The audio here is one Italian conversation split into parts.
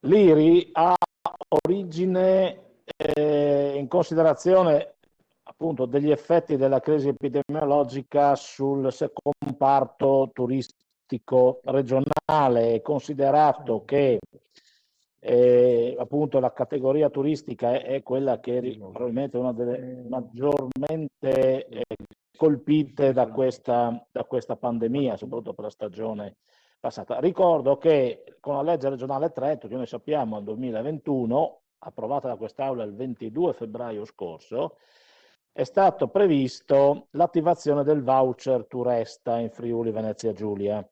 L'IRI ha origine in considerazione appunto degli effetti della crisi epidemiologica sul comparto turistico regionale, considerato che appunto la categoria turistica è quella che è probabilmente una delle maggiormente colpite da questa pandemia, soprattutto per la stagione passata. Ricordo che con la legge regionale 3, tutti noi sappiamo, nel 2021, approvata da quest'Aula il 22 febbraio scorso, è stato previsto l'attivazione del voucher Turesta in Friuli Venezia Giulia,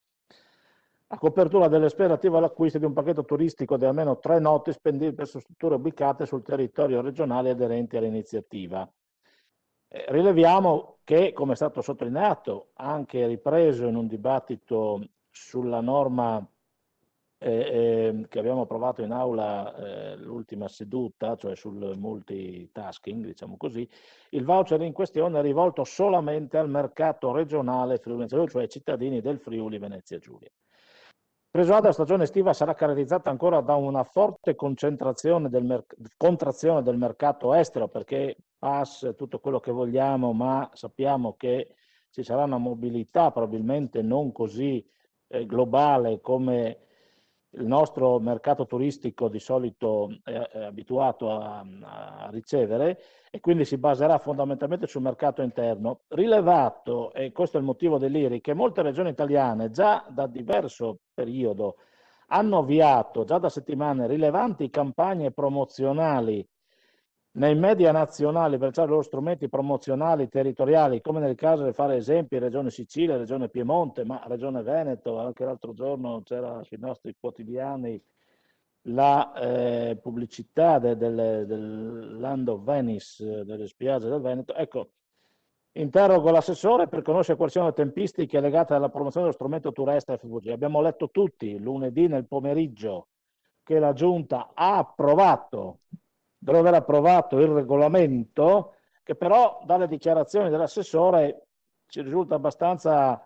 a copertura delle spese relative all'acquisto di un pacchetto turistico di almeno 3 notti spendibili per strutture ubicate sul territorio regionale aderenti all'iniziativa. Rileviamo che, come è stato sottolineato, anche ripreso in un dibattito sulla norma che abbiamo approvato in aula l'ultima seduta, cioè sul multitasking, diciamo così, il voucher in questione è rivolto solamente al mercato regionale Friuli Venezia Giulia, cioè ai cittadini del Friuli Venezia Giulia. Presuada la stagione estiva sarà caratterizzata ancora da una forte contrazione del mercato estero, perché pass tutto quello che vogliamo, ma sappiamo che ci sarà una mobilità probabilmente non così globale come il nostro mercato turistico di solito è abituato a ricevere, e quindi si baserà fondamentalmente sul mercato interno. Rilevato, e questo è il motivo dell'IRI, che molte regioni italiane già da diverso periodo hanno avviato, già da settimane, rilevanti campagne promozionali nei media nazionali per usare i loro strumenti promozionali territoriali, come nel caso di fare esempi Regione Sicilia, Regione Piemonte, ma Regione Veneto. Anche l'altro giorno c'era sui nostri quotidiani la pubblicità del Land of Venice, delle spiagge del Veneto. Ecco, interrogo l'assessore per conoscere quali sono le tempistiche legate alla promozione dello strumento Turesta FVG. Abbiamo letto tutti lunedì nel pomeriggio che la Giunta ha approvato, deve aver approvato il regolamento, che però dalle dichiarazioni dell'assessore ci risulta abbastanza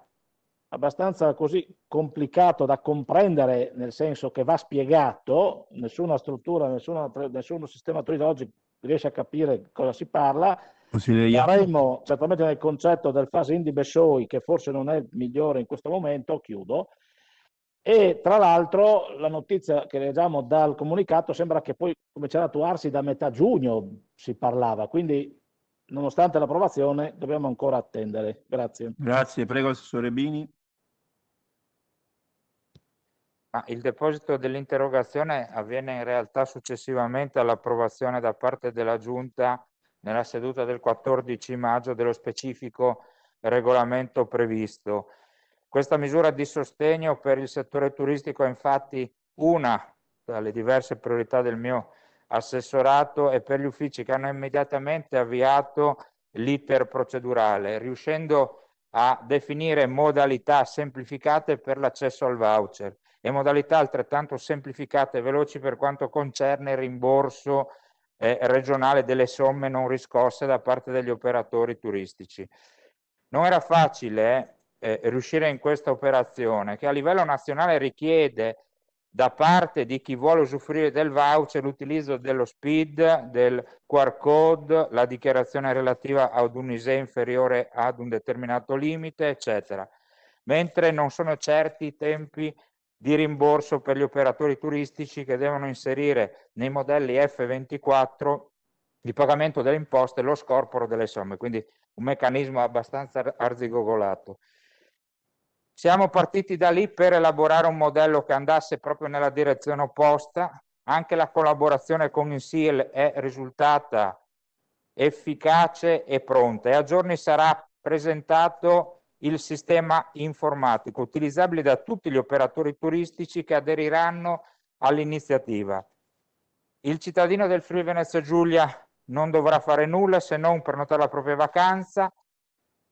così complicato da comprendere, nel senso che va spiegato, nessuna struttura, nessun sistema turistico oggi riesce a capire cosa si parla. Saremo certamente nel concetto del fase Indi Besoi, che forse non è il migliore in questo momento, chiudo. E tra l'altro la notizia che leggiamo dal comunicato sembra che poi comincerà ad attuarsi da metà giugno, si parlava, quindi nonostante l'approvazione dobbiamo ancora attendere. Grazie. Grazie, prego Assessore Bini. Il deposito dell'interrogazione avviene in realtà successivamente all'approvazione da parte della Giunta nella seduta del 14 maggio dello specifico regolamento previsto. Questa misura di sostegno per il settore turistico è infatti una tra le diverse priorità del mio assessorato e per gli uffici che hanno immediatamente avviato l'iter procedurale, riuscendo a definire modalità semplificate per l'accesso al voucher e modalità altrettanto semplificate e veloci per quanto concerne il rimborso regionale delle somme non riscosse da parte degli operatori turistici. Non era facile riuscire in questa operazione, che a livello nazionale richiede da parte di chi vuole usufruire del voucher l'utilizzo dello SPID, del QR code, la dichiarazione relativa ad un ISEE inferiore ad un determinato limite, eccetera. Mentre non sono certi i tempi di rimborso per gli operatori turistici che devono inserire nei modelli F24 di pagamento delle imposte lo scorporo delle somme, quindi un meccanismo abbastanza arzigogolato. Siamo partiti da lì per elaborare un modello che andasse proprio nella direzione opposta. Anche la collaborazione con il SIL è risultata efficace e pronta, e a giorni sarà presentato il sistema informatico utilizzabile da tutti gli operatori turistici che aderiranno all'iniziativa. Il cittadino del Friuli Venezia Giulia non dovrà fare nulla se non prenotare la propria vacanza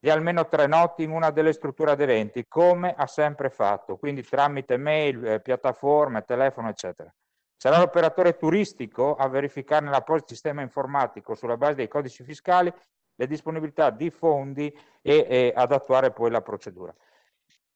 di almeno 3 notti in una delle strutture aderenti, come ha sempre fatto, quindi tramite mail, piattaforme, telefono, eccetera. Sarà l'operatore turistico a verificare nell'apposito sistema informatico, sulla base dei codici fiscali, le disponibilità di fondi e ad attuare poi la procedura.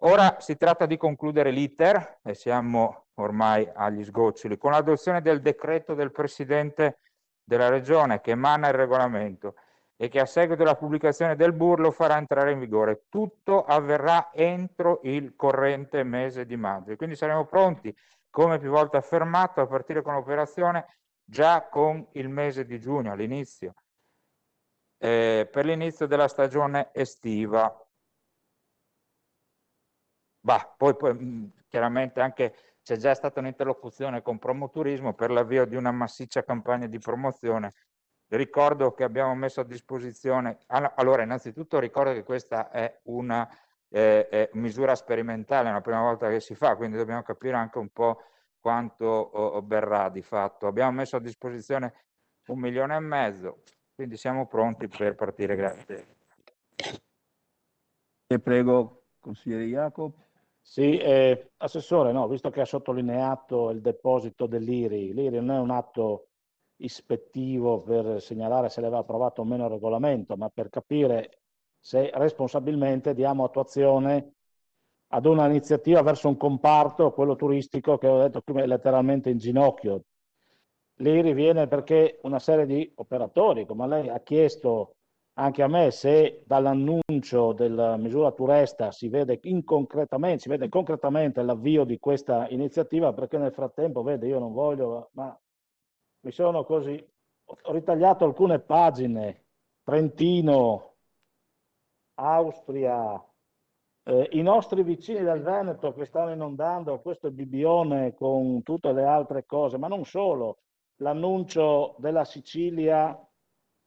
Ora si tratta di concludere l'iter e siamo ormai agli sgoccioli con l'adozione del decreto del Presidente della Regione che emana il regolamento e che a seguito della pubblicazione del BUR lo farà entrare in vigore. Tutto avverrà entro il corrente mese di maggio. Quindi saremo pronti, come più volte affermato, a partire con l'operazione già con il mese di giugno, all'inizio, per l'inizio della stagione estiva. Poi chiaramente anche c'è già stata un'interlocuzione con Promoturismo per l'avvio di una massiccia campagna di promozione. Ricordo che abbiamo messo a disposizione, allora innanzitutto ricordo che questa è una misura sperimentale, è la prima volta che si fa, quindi dobbiamo capire anche un po' quanto verrà di fatto. Abbiamo messo a disposizione 1,5 milioni, quindi siamo pronti per partire. Grazie. E prego, consigliere Jacob. Sì, Assessore, no, visto che ha sottolineato il deposito dell'IRI, l'IRI non è un atto ispettivo per segnalare se le va approvato o meno il regolamento, ma per capire se responsabilmente diamo attuazione ad una iniziativa verso un comparto, quello turistico, che ho detto prima è letteralmente in ginocchio. L'IRI viene perché una serie di operatori, come lei ha chiesto anche a me, se dall'annuncio della misura Turesta si vede concretamente l'avvio di questa iniziativa, perché nel frattempo, vede, io non voglio, ma mi sono così, ho ritagliato alcune pagine, Trentino, Austria, i nostri vicini del Veneto che stanno inondando questo Bibbione con tutte le altre cose, ma non solo, l'annuncio della Sicilia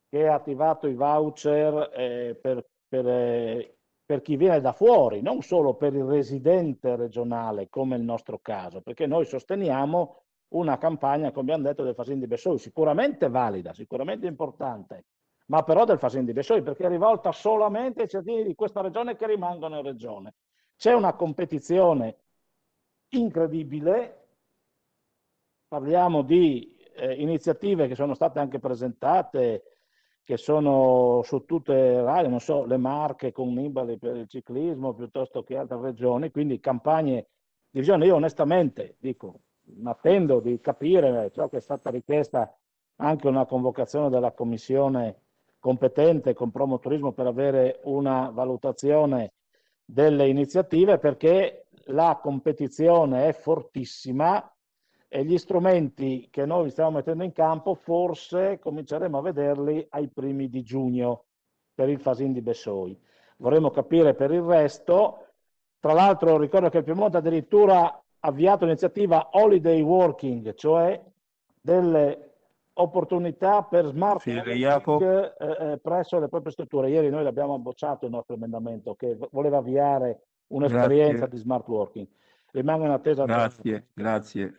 che ha attivato i voucher per chi viene da fuori, non solo per il residente regionale come il nostro caso, perché noi sosteniamo una campagna, come abbiamo detto, del Fasin di Bessoi, sicuramente valida, sicuramente importante, ma però del Fasin di Bessoi, perché è rivolta solamente ai cittadini di questa regione che rimangono in regione. C'è una competizione incredibile, parliamo di iniziative che sono state anche presentate, che sono su tutte le radio, non so, le Marche con Nibali per il ciclismo, piuttosto che altre regioni, quindi campagne di visione. Io onestamente dico, attendo di capire ciò che è stata richiesta anche una convocazione della commissione competente con Promoturismo per avere una valutazione delle iniziative, perché la competizione è fortissima e gli strumenti che noi stiamo mettendo in campo forse cominceremo a vederli ai primi di giugno per il Fasin di Bessoi. Vorremmo capire per il resto. Tra l'altro ricordo che il Piemonte addirittura ha avviato l'iniziativa Holiday Working, cioè delle opportunità per smart working presso le proprie strutture. Ieri noi l'abbiamo bocciato il nostro emendamento che voleva avviare un'esperienza di smart working. Rimango in attesa. Grazie.